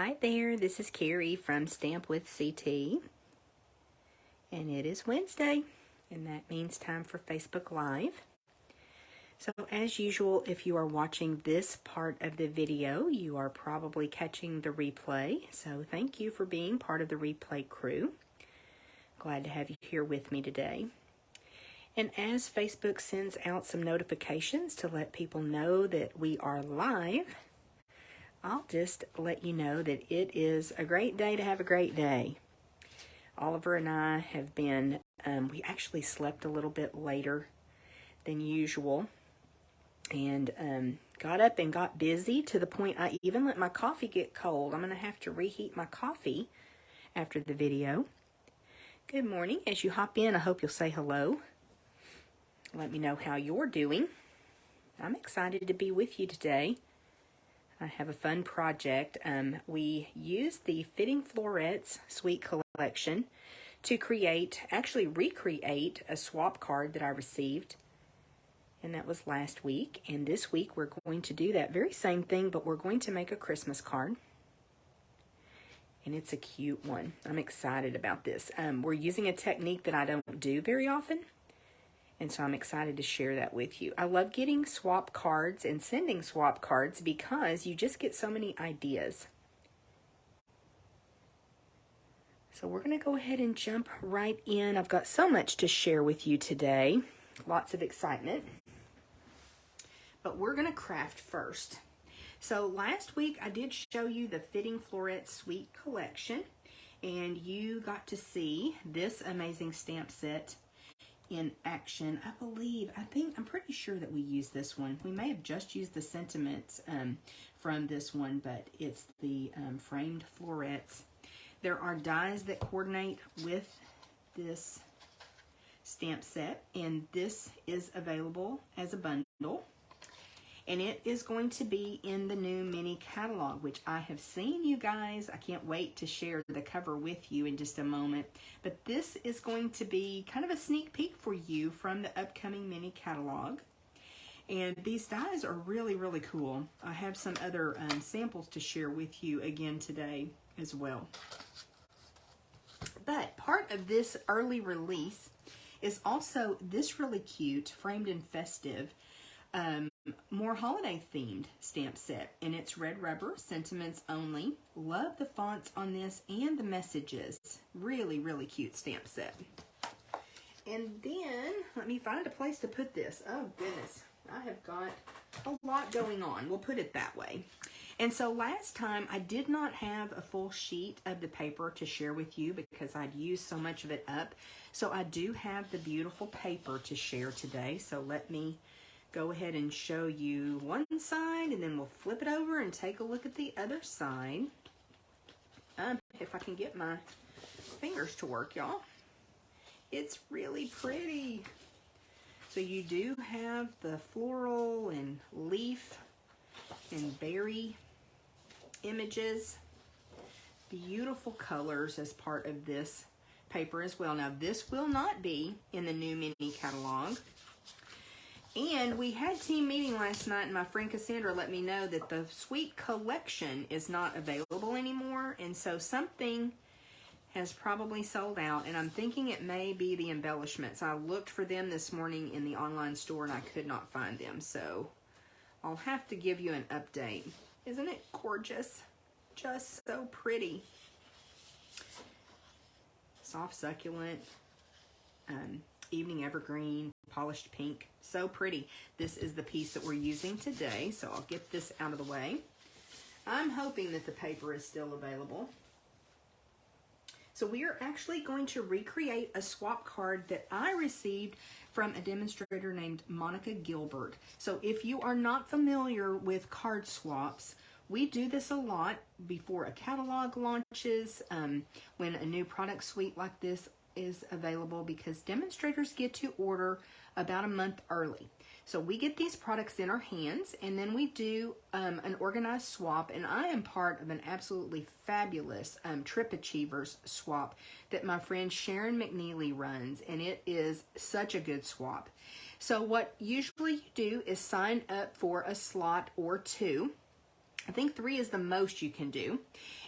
Hi there, this is Carrie from Stamp with CT, and it is Wednesday, and that means time for Facebook Live. So as usual, if you are watching this part of the video, you are probably catching the replay, so thank you for being part of the replay crew. Glad to have you here with me today. And as Facebook sends out some notifications to let people know that we are live, I'll just let you know that it is a great day to have a great day. Oliver and I have been, we actually slept a little bit later than usual and got up and got busy to the point I even let my coffee get cold. I'm going to have to reheat my coffee after the video. Good morning. As you hop in, I hope you'll say hello. Let me know how you're doing. I'm excited to be with you today. I have a fun project. We used the Fitting Florets Suite Collection to recreate a swap card that I received. And that was last week. And this week we're going to do that very same thing, but we're going to make a Christmas card. And it's a cute one. I'm excited about this. We're using a technique that I don't do very often. And so I'm excited to share that with you. I love getting swap cards and sending swap cards because you just get so many ideas. So we're going to go ahead and jump right in. I've got so much to share with you today. Lots of excitement. But we're going to craft first. So last week I did show you the Fitting Florets Suite Collection. And you got to see this amazing stamp set in action. I'm pretty sure that we used this one. We may have just used the sentiments from this one, but it's the framed florets. There are dies that coordinate with this stamp set, and this is available as a bundle. And it is going to be in the new mini catalog, which I have seen, you guys. I can't wait to share the cover with you in just a moment. But this is going to be kind of a sneak peek for you from the upcoming mini catalog. And these dies are really, really cool. I have some other samples to share with you again today as well. But part of this early release is also this really cute, framed in Festive, more holiday themed stamp set, and it's red rubber, sentiments only. Love the fonts on this and the messages. Really, really cute stamp set. And then let me find a place to put this. Oh goodness, I have got a lot going on. We'll put it that way. And so last time I did not have a full sheet of the paper to share with you because I'd used so much of it up. So I do have the beautiful paper to share today. So let me go ahead and show you one side, and then we'll flip it over and take a look at the other side. If I can get my fingers to work, y'all. It's really pretty. So you do have the floral and leaf and berry images. Beautiful colors as part of this paper as well. Now this will not be in the new mini catalog. And we had team meeting last night, and my friend Cassandra let me know that the Suite Collection is not available anymore. And so something has probably sold out, and I'm thinking it may be the embellishments. I looked for them this morning in the online store, and I could not find them. So I'll have to give you an update. Isn't it gorgeous? Just so pretty. Soft succulent. Evening evergreen, polished pink. So pretty. This is the piece that we're using today, so I'll get this out of the way. I'm hoping that the paper is still available. So we are actually going to recreate a swap card that I received from a demonstrator named Monica Gilbert. So if you are not familiar with card swaps, we do this a lot before a catalog launches, when a new product suite like this is available, because demonstrators get to order about a month early. So we get these products in our hands, and then we do an organized swap, and I am part of an absolutely fabulous Trip Achievers swap that my friend Sharon McNeely runs, and it is such a good swap. So what usually you do is sign up for a slot or two, I think 3 is the most you can do.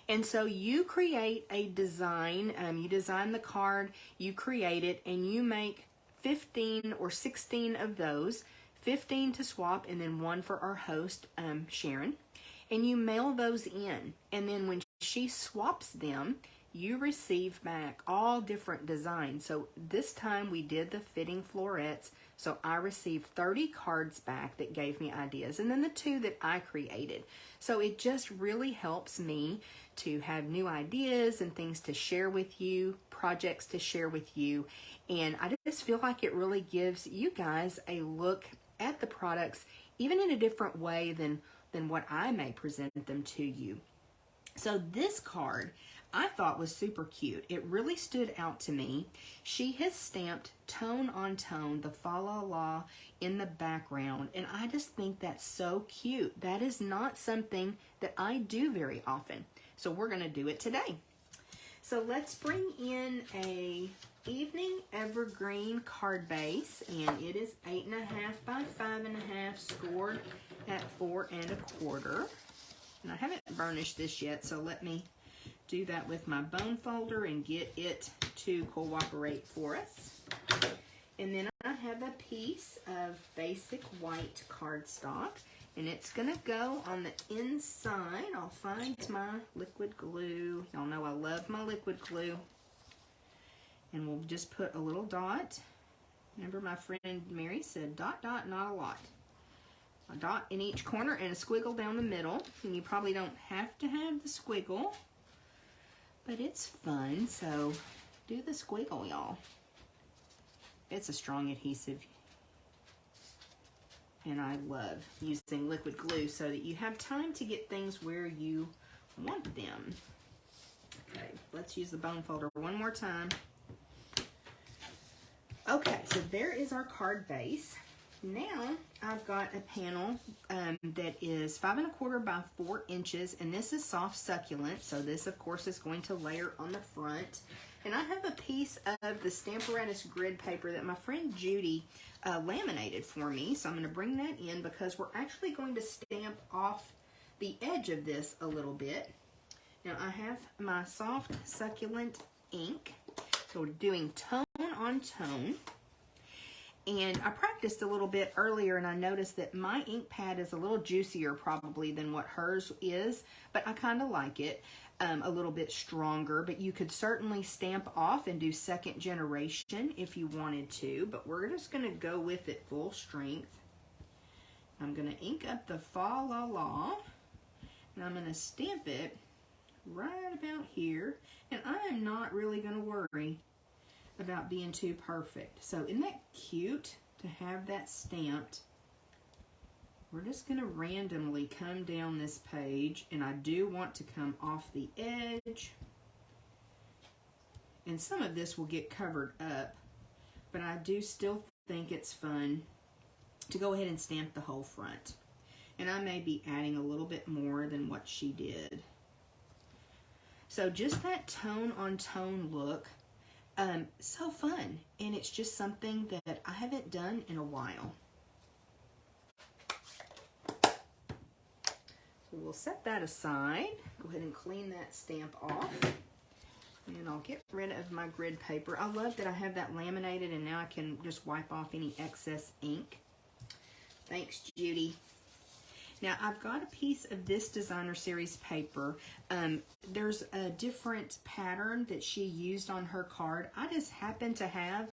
And so you create a design, you design the card, you create it, and you make 15 or 16 of those, 15 to swap, and then 1 for our host, Sharon. And you mail those in. And then when she swaps them, you receive back all different designs. So this time we did the fitting florets. So I received 30 cards back that gave me ideas, and then the 2 that I created. So it just really helps me to have new ideas and things to share with you, projects to share with you. And I just feel like it really gives you guys a look at the products, even in a different way than what I may present them to you. So this card I thought was super cute. It really stood out to me. She has stamped tone on tone the fa la la in the background, and I just think that's so cute. That is not something that I do very often. So we're going to do it today. So let's bring in a evening evergreen card base, and it is 8.5 by 5.5, scored at 4 1/4. And I haven't burnished this yet, so let me do that with my bone folder and get it to cooperate for us. And then I have a piece of basic white cardstock, and it's gonna go on the inside. I'll find my liquid glue. Y'all know I love my liquid glue. And we'll just put a little dot. Remember my friend Mary said dot, dot, not a lot. A dot in each corner and a squiggle down the middle. And you probably don't have to have the squiggle, but it's fun, so do the squiggle, y'all. It's a strong adhesive, and I love using liquid glue so that you have time to get things where you want them. Okay, let's use the bone folder one more time. Okay, so there is our card base. Now I've got a panel that is 5 1/4 by 4 inches, and this is soft succulent, so this of course is going to layer on the front. And I have a piece of the Stamparatus grid paper that my friend Judy laminated for me, so I'm going to bring that in because we're actually going to stamp off the edge of this a little bit. Now I have my soft succulent ink, so we're doing tone on tone. And I practiced a little bit earlier, and I noticed that my ink pad is a little juicier probably than what hers is, but I kind of like it a little bit stronger. But you could certainly stamp off and do second generation if you wanted to, but we're just going to go with it full strength. I'm going to ink up the fa la la, and I'm going to stamp it right about here, and I am not really going to worry about being too perfect. So isn't that cute to have that stamped? We're just going to randomly come down this page, and I do want to come off the edge, and some of this will get covered up, but I do still think it's fun to go ahead and stamp the whole front. And I may be adding a little bit more than what she did. So just that tone on tone look. So fun, and it's just something that I haven't done in a while. So we'll set that aside. Go ahead and clean that stamp off. And I'll get rid of my grid paper. I love that I have that laminated, and now I can just wipe off any excess ink. Thanks, Judy. Now, I've got a piece of this designer series paper. There's a different pattern that she used on her card. I just happen to have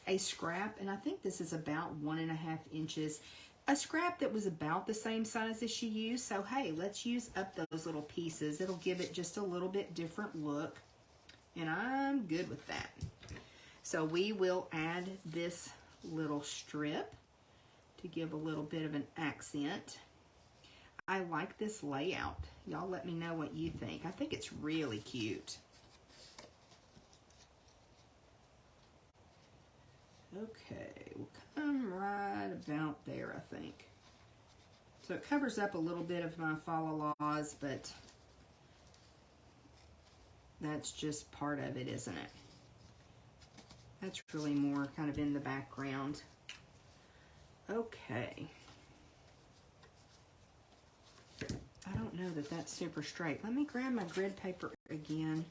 a scrap, and I think this is about 1.5 inches. A scrap that was about the same size as she used. So, hey, let's use up those little pieces. It'll give it just a little bit different look, and I'm good with that. So we will add this little strip to give a little bit of an accent. I like this layout. Y'all let me know what you think. I think it's really cute. Okay, we'll come right about there, I think. So it covers up a little bit of my fa la las, but that's just part of it, isn't it? That's really more kind of in the background. Okay. I don't know know that that's super straight. Let me grab my grid paper again.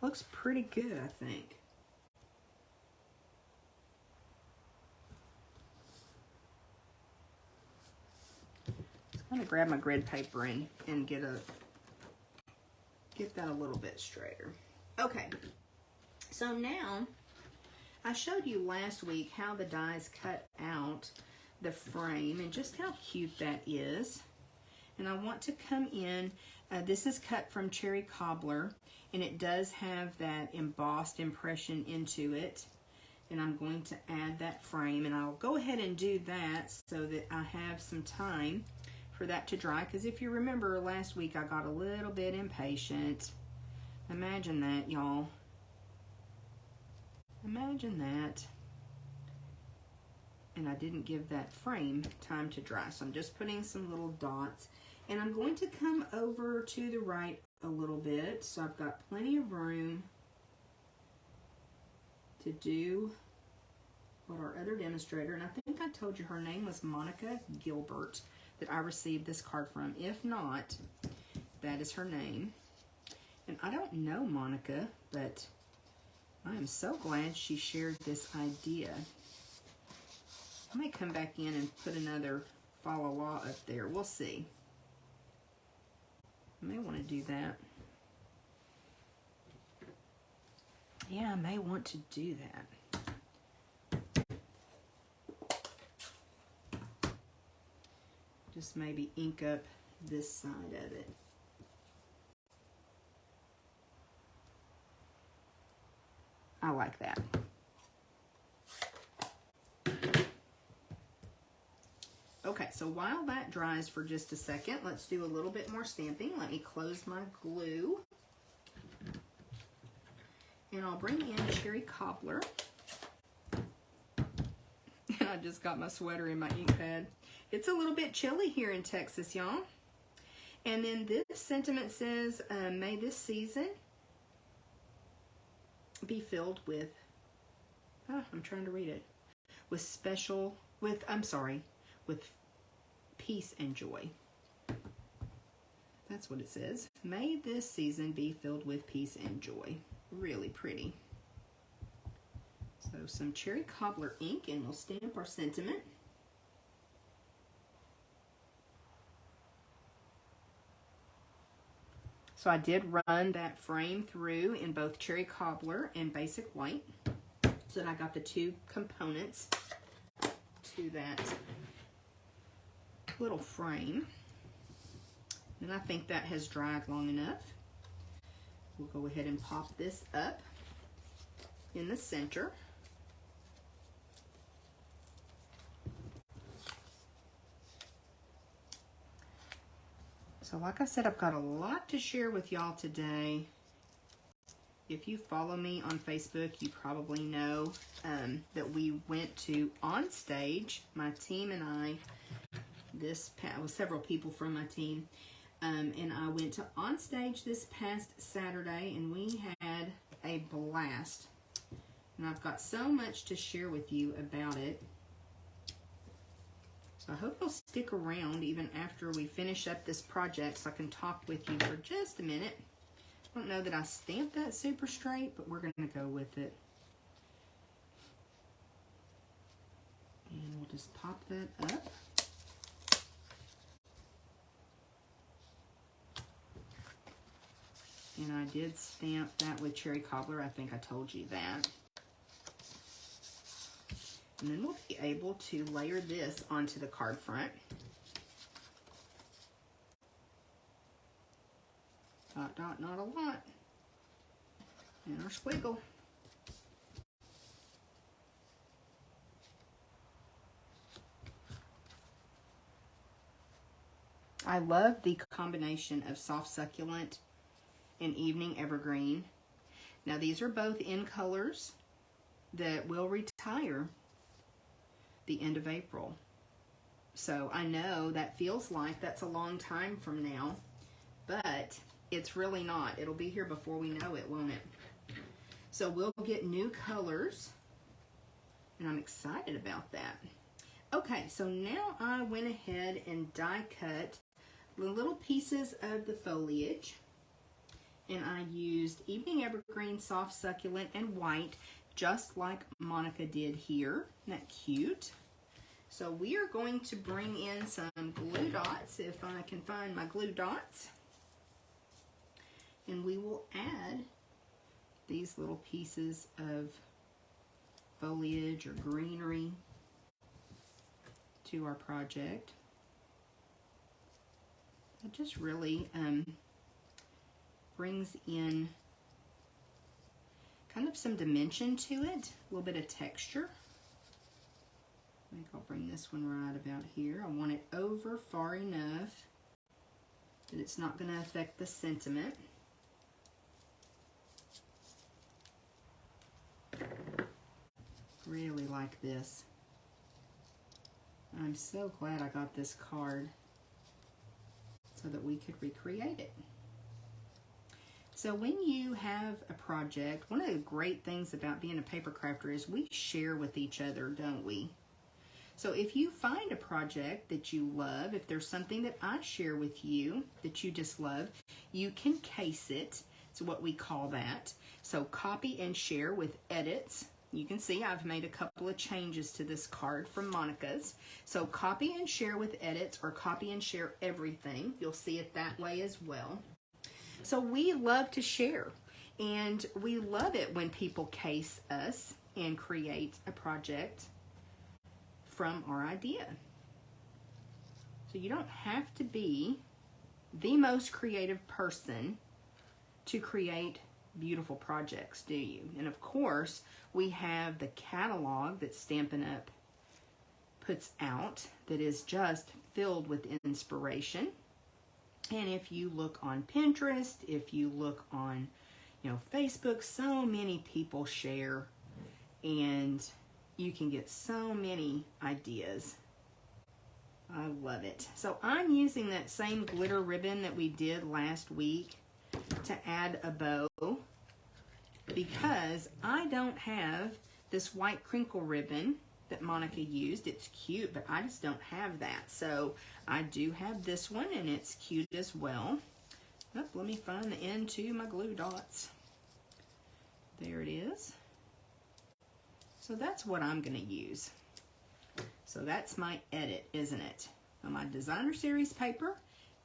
Looks pretty good, I think. I'm going to grab my grid paper and get that a little bit straighter. Okay, so now I showed you last week how the dies cut out the frame and just how cute that is. And I want to come in, this is cut from Cherry Cobbler, and it does have that embossed impression into it. And I'm going to add that frame, and I'll go ahead and do that so that I have some time for that to dry, because if you remember last week I got a little bit impatient. Imagine that, y'all. Imagine that. And I didn't give that frame time to dry, so I'm just putting some little dots, and I'm going to come over to the right a little bit, so I've got plenty of room to do what our other demonstrator, and I think I told you her name was Monica Gilbert, that I received this card from. If not, that is her name. And I don't know Monica, but I am so glad she shared this idea. I may come back in and put another follow law up there. We'll see. I may want to do that. Yeah, I may want to do that. Just maybe ink up this side of it. I like that. Okay, so while that dries for just a second, let's do a little bit more stamping. Let me close my glue. And I'll bring in Cherry Cobbler. I just got my sweater in my ink pad. It's a little bit chilly here in Texas, y'all. And then this sentiment says, may this season be filled with, I'm trying to read it, with peace and joy. That's what it says. May this season be filled with peace and joy. Really pretty. So some Cherry Cobbler ink, and we'll stamp our sentiment. So I did run that frame through in both Cherry Cobbler and Basic White, so that I got the two components to that little frame. And I think that has dried long enough. We'll go ahead and pop this up in the center. So like I said, I've got a lot to share with y'all today. If you follow me on Facebook, you probably know that we went to On Stage, my team and I, several people from my team, and I went to On Stage this past Saturday, and we had a blast. And I've got so much to share with you about it. So I hope you'll stick around even after we finish up this project so I can talk with you for just a minute. I don't know that I stamped that super straight, but we're going to go with it. And we'll just pop that up. And I did stamp that with Cherry Cobbler. I think I told you that. And then we'll be able to layer this onto the card front. Dot, dot, not a lot. And our squiggle. I love the combination of soft succulent and evening evergreen. Now these are both in colors that will retire the end of April. So I know that feels like that's a long time from now, but it's really not. It'll be here before we know it, won't it? So we'll get new colors, and I'm excited about that. Okay. Okay, so now I went ahead and die cut the little pieces of the foliage, and I used Evening Evergreen, Soft Succulent, and White, just like Monica did here. Isn't that cute? So we are going to bring in some glue dots, if I can find my glue dots, and we will add these little pieces of foliage or greenery to our project. It just really brings in kind of some dimension to it, a little bit of texture. I think I'll bring this one right about here. I want it over far enough that it's not going to affect the sentiment. Really like this. I'm so glad I got this card so that we could recreate it. So when you have a project, one of the great things about being a paper crafter is we share with each other, don't we? So if you find a project that you love, if there's something that I share with you that you just love, you can case it. It's what we call that. So copy and share with edits. You can see I've made a couple of changes to this card from Monica's. So copy and share with edits, or copy and share everything. You'll see it that way as well. So we love to share, and we love it when people case us and create a project from our idea. So you don't have to be the most creative person to create beautiful projects, do you? And of course, we have the catalog that Stampin' Up! Puts out that is just filled with inspiration. And if you look on Pinterest, if you look on, Facebook, so many people share, and you can get so many ideas. I love it. So I'm using that same glitter ribbon that we did last week to add a bow, because I don't have this white crinkle ribbon that Monica used. It's cute, but I just don't have that. So I do have this one, and it's cute as well. Oh, let me find the end to my glue dots. There it is. So that's what I'm going to use. So that's my edit, isn't it? On my designer series paper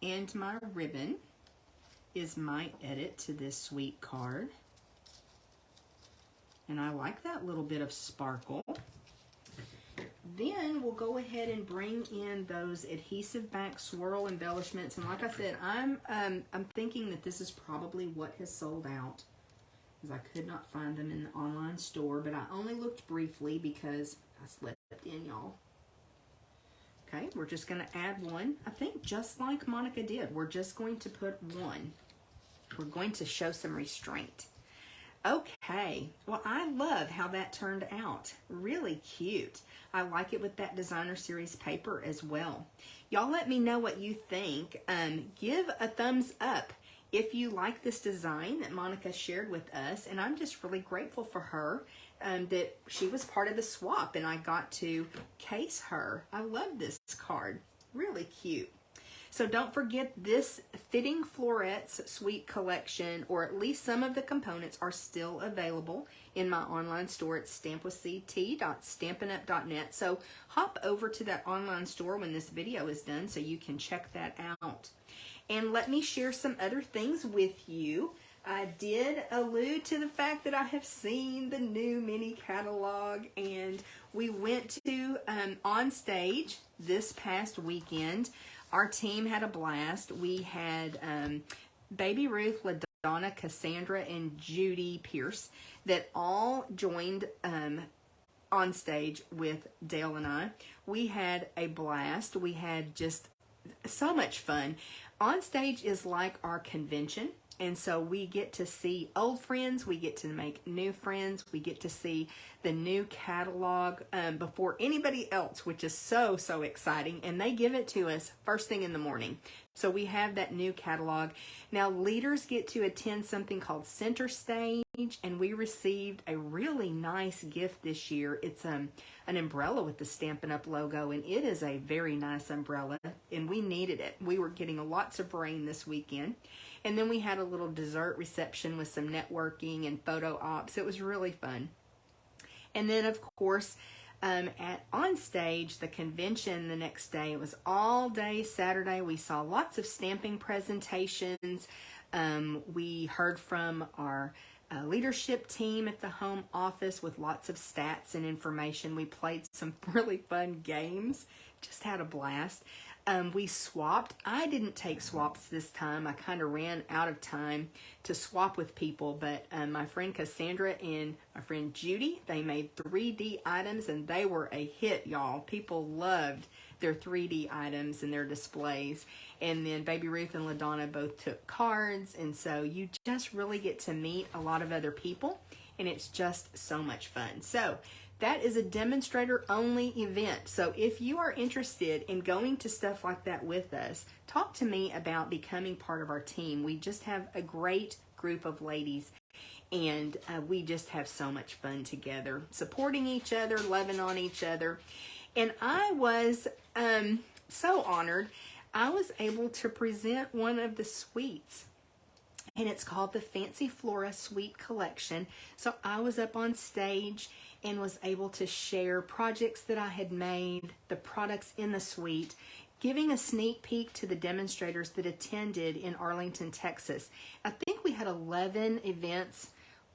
and my ribbon is my edit to this sweet card. And I like that little bit of sparkle. Then we'll go ahead and bring in those adhesive back swirl embellishments. And like I said, I'm thinking that this is probably what has sold out, because I could not find them in the online store, but I only looked briefly because I slipped in, y'all. Okay, we're just going to add one. I think just like Monica did, we're just going to put one. We're going to show some restraint. Okay, well, I love how that turned out. Really cute. I like it with that designer series paper as well. Y'all let me know what you think. Give a thumbs up if you like this design that Monica shared with us, and I'm just really grateful for her that she was part of the swap and I got to case her. I love this card. Really cute. So don't forget, this Fitting Florets Suite collection, or at least some of the components, are still available in my online store at stampwithct.stampinup.net. So hop over to that online store when this video is done so you can check that out. And let me share some other things with you. I did allude to the fact that I have seen the new mini catalog, and we went to On Stage this past weekend. Our team had a blast. We had Baby Ruth, LaDonna, Cassandra, and Judy Pierce that all joined On Stage with Dale and I. We had a blast. We had just so much fun. On Stage is like our convention. And so we get to see old friends, we get to make new friends, we get to see the new catalog before anybody else, which is so, so exciting. And they give it to us first thing in the morning. So we have that new catalog. Now leaders get to attend something called Center Stage. and we received a really nice gift this year. It's an umbrella with the Stampin' Up! Logo, and it is a very nice umbrella, and we needed it. We were getting lots of rain this weekend. And then we had a little dessert reception with some networking and photo ops. It was really fun. And then, of course, on stage, the convention the next day, it was all day Saturday. We saw lots of stamping presentations. We heard from our leadership team at the home office with lots of stats and information. We played some really fun games. Just had a blast. We swapped. I didn't take swaps this time. I kind of ran out of time to swap with people, but my friend Cassandra and my friend Judy, they made 3D items, and they were a hit, y'all. People loved their 3D items and their displays. And then Baby Ruth and LaDonna both took cards, and so you just really get to meet a lot of other people, and it's just so much fun. So that is a demonstrator only event. So if you are interested in going to stuff like that with us, talk to me about becoming part of our team. We just have a great group of ladies, and we just have so much fun together, supporting each other, loving on each other. And I was so honored. I was able to present one of the suites, and it's called the Fancy Flora Suite Collection. So I was up on stage and was able to share projects that I had made, the products in the suite, giving a sneak peek to the demonstrators that attended in Arlington, Texas. I think we had 11 events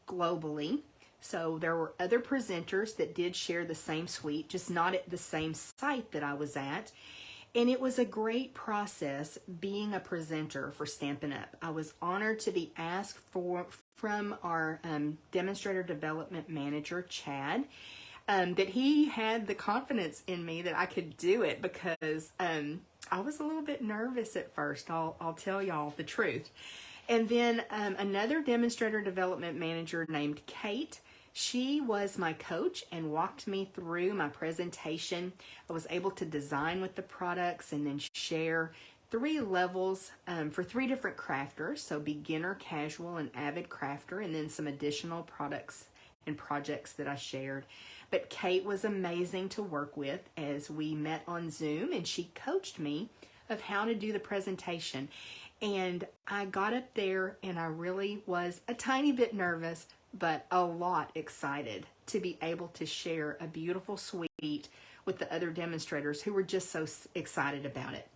globally. So there were other presenters that did share the same suite, just not at the same site that I was at. And it was a great process being a presenter for Stampin' Up! I was honored to be asked from our demonstrator development manager, Chad, that he had the confidence in me that I could do it, because I was a little bit nervous at first. I'll tell y'all the truth. And then another demonstrator development manager named Kate, she was my coach and walked me through my presentation. I was able to design with the products and then share 3 levels for 3 different crafters. So beginner, casual, and avid crafter, and then some additional products and projects that I shared. But Kate was amazing to work with as we met on Zoom, and she coached me of how to do the presentation. And I got up there and I really was a tiny bit nervous, but a lot excited to be able to share a beautiful suite with the other demonstrators who were just so excited about it.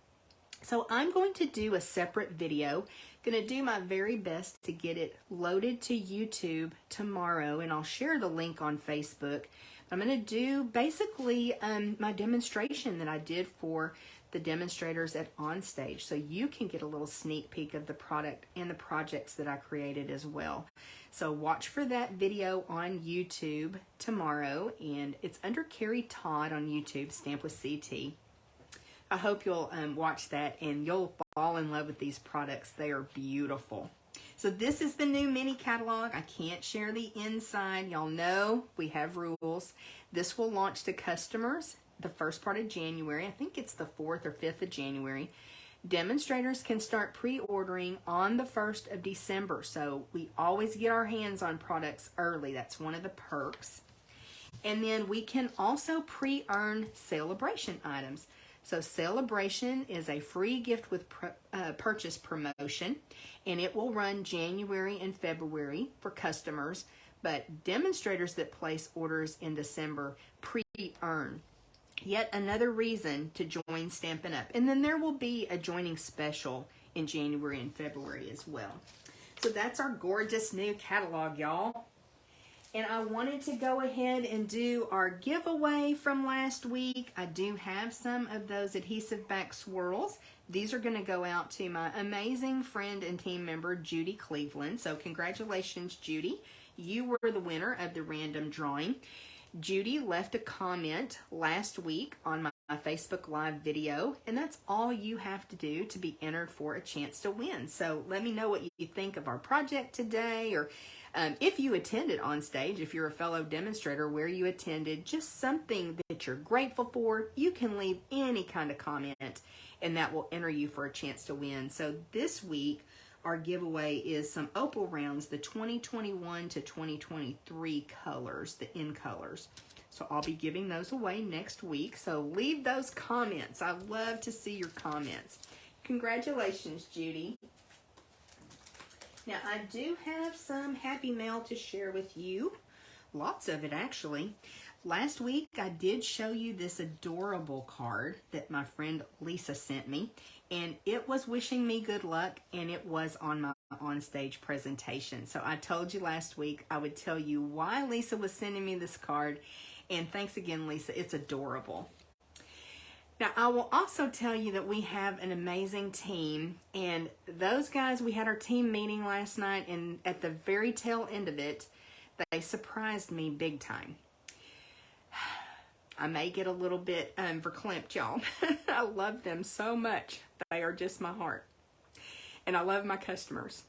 So I'm going to do a separate video, going to do my very best to get it loaded to YouTube tomorrow, and I'll share the link on Facebook. I'm going to do basically my demonstration that I did for the demonstrators at OnStage, so you can get a little sneak peek of the product and the projects that I created as well. So watch for that video on YouTube tomorrow, and it's under Carrie Todd on YouTube, Stamp with CT. I hope you'll watch that and you'll fall in love with these products. They are beautiful. So this is the new mini catalog. I can't share the inside. Y'all know we have rules. This will launch to customers the first part of January. I think it's the 4th or 5th of January. Demonstrators can start pre-ordering on the 1st of December. So we always get our hands on products early. That's one of the perks. And then we can also pre-earn Celebration items. So Celebration is a free gift with purchase promotion, and it will run January and February for customers, but demonstrators that place orders in December pre-earn. Yet another reason to join Stampin' Up! And then there will be a joining special in January and February as well. So that's our gorgeous new catalog, y'all. And I wanted to go ahead and do our giveaway from last week. I do have some of those adhesive back swirls. These are going to go out to my amazing friend and team member, Judy Cleveland. So congratulations, Judy. You were the winner of the random drawing. Judy left a comment last week on my Facebook Live video, and that's all you have to do to be entered for a chance to win. So let me know what you think of our project today, or if you attended OnStage, if you're a fellow demonstrator, where you attended, just something that you're grateful for. You can leave any kind of comment, and that will enter you for a chance to win. So this week, our giveaway is some opal rounds, the 2021 to 2023 colors, the in colors. So I'll be giving those away next week. So leave those comments. I love to see your comments. Congratulations, Judy. Now, I do have some happy mail to share with you. Lots of it, actually. Last week, I did show you this adorable card that my friend Lisa sent me. And it was wishing me good luck, and it was on my on-stage presentation. So I told you last week I would tell you why Lisa was sending me this card. And thanks again, Lisa. It's adorable. Now, I will also tell you that we have an amazing team, and those guys, we had our team meeting last night, and at the very tail end of it, they surprised me big time. I may get a little bit verklempt, y'all. I love them so much. They are just my heart, and I love my customers.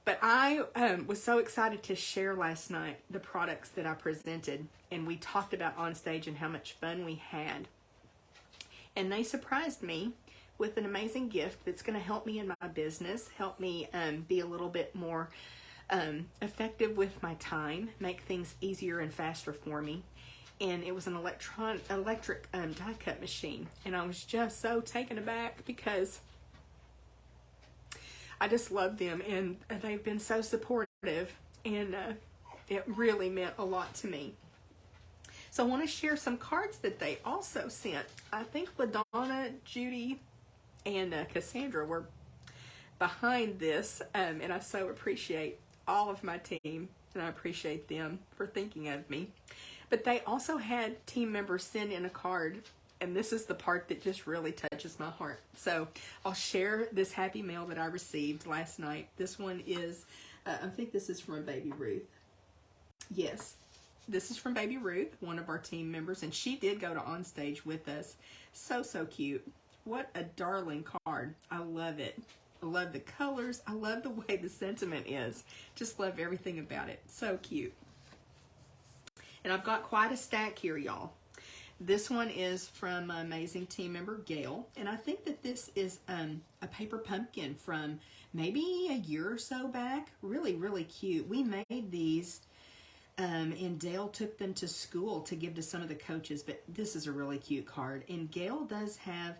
But I was so excited to share last night the products that I presented, and we talked about on stage and how much fun we had. And they surprised me with an amazing gift that's going to help me in my business, help me be a little bit more effective with my time, make things easier and faster for me. And it was an electric die cut machine. And I was just so taken aback because I just love them, and they've been so supportive, and it really meant a lot to me. So I want to share some cards that they also sent. I think LaDonna, Judy, and Cassandra were behind this, and I so appreciate all of my team, and I appreciate them for thinking of me. But they also had team members send in a card, and this is the part that just really touches my heart. So I'll share this happy mail that I received last night. This one is, I think this is from Baby Ruth. Yes. This is from Baby Ruth, one of our team members, and she did go to on stage with us. So, so cute. What a darling card. I love it. I love the colors. I love the way the sentiment is. Just love everything about it. So cute. And I've got quite a stack here, y'all. This one is from my amazing team member, Gail. And I think that this is a paper pumpkin from maybe a year or so back. Really, really cute. We made these. And Dale took them to school to give to some of the coaches, but this is a really cute card. And Gail does have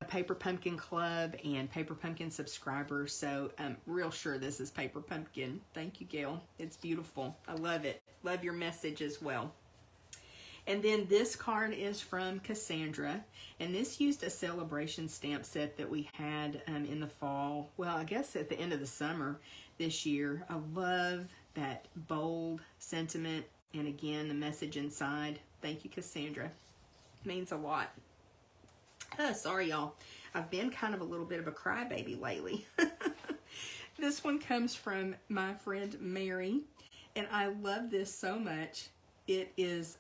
a Paper Pumpkin Club and Paper Pumpkin subscribers, so I'm real sure this is Paper Pumpkin. Thank you, Gail. It's beautiful. I love it. Love your message as well. And then this card is from Cassandra, and this used a celebration stamp set that we had in the fall. Well, I guess at the end of the summer this year. I love that bold sentiment, and again, the message inside. Thank you, Cassandra. Means a lot. Sorry, y'all. I've been kind of a little bit of a crybaby lately. This one comes from my friend Mary, and I love this so much. It is,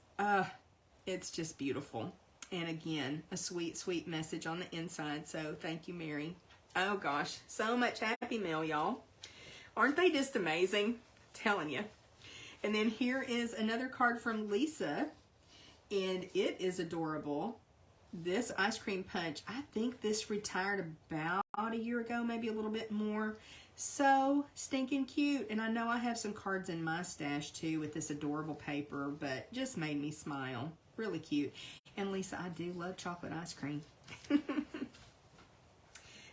it's just beautiful. And again, a sweet, sweet message on the inside. So thank you, Mary. Oh gosh, so much happy mail, y'all. Aren't they just amazing? Telling you. And then here is another card from Lisa, and it is adorable. This ice cream punch, I think this retired about a year ago, maybe a little bit more. So stinking cute. And I know I have some cards in my stash too with this adorable paper, but just made me smile. Really cute. And Lisa, I do love chocolate ice cream.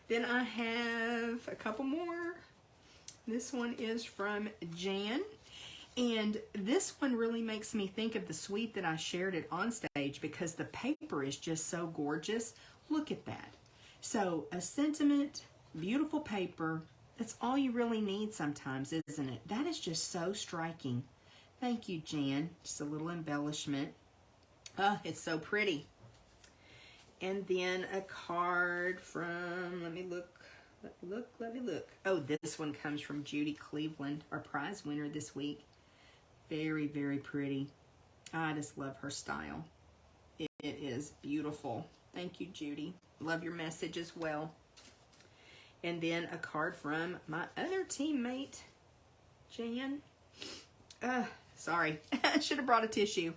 Then I have a couple more. This one is from Jan. And this one really makes me think of the suite that I shared at On Stage because the paper is just so gorgeous. Look at that. So a sentiment, beautiful paper, that's all you really need sometimes, isn't it? That is just so striking. Thank you, Jan. Just a little embellishment. It's so pretty. And then a card from, let me look. Oh, this one comes from Judy Cleveland, our prize winner this week. Very, very pretty. I just love her style. It is beautiful. Thank you, Judy. Love your message as well. And then a card from my other teammate, Jan. Sorry. I should have brought a tissue.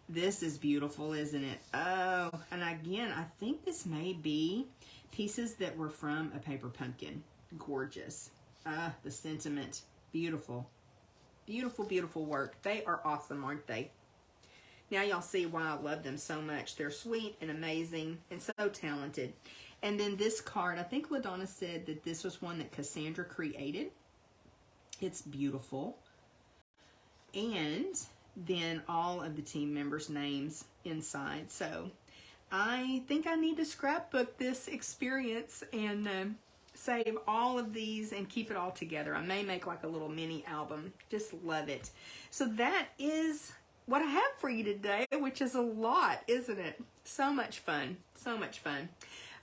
This is beautiful, isn't it? Oh, and again, I think this may be pieces that were from a paper pumpkin. Gorgeous. The sentiment. Beautiful. Beautiful, beautiful work. They are awesome, aren't they? Now y'all see why I love them so much. They're sweet and amazing and so talented. And then this card, I think LaDonna said that this was one that Cassandra created. It's beautiful. And then all of the team members' names inside. So I think I need to scrapbook this experience and save all of these and keep it all together. I may make like a little mini album. Just love it. So that is what I have for you today, which is a lot, isn't it? So much fun. So much fun.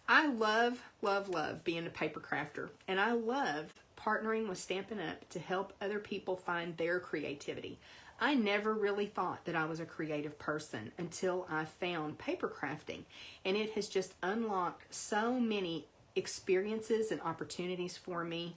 I love, love, love being a paper crafter. And I love partnering with Stampin' Up! To help other people find their creativity. I never really thought that I was a creative person until I found paper crafting. And it has just unlocked so many experiences and opportunities for me.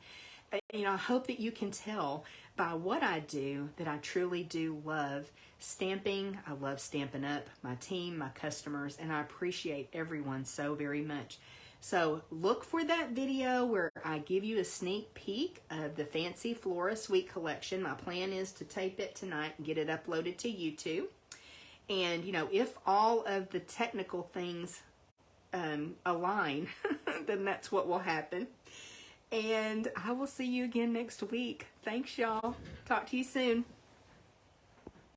You know, I hope that you can tell by what I do that I truly do love stamping. I love Stampin' Up!, my team, my customers, and I appreciate everyone so very much. So look for that video where I give you a sneak peek of the Fancy Flora Suite collection. My plan is to tape it tonight and get it uploaded to YouTube. And, you know, if all of the technical things align, then that's what will happen. And I will see you again next week. Thanks, y'all. Talk to you soon.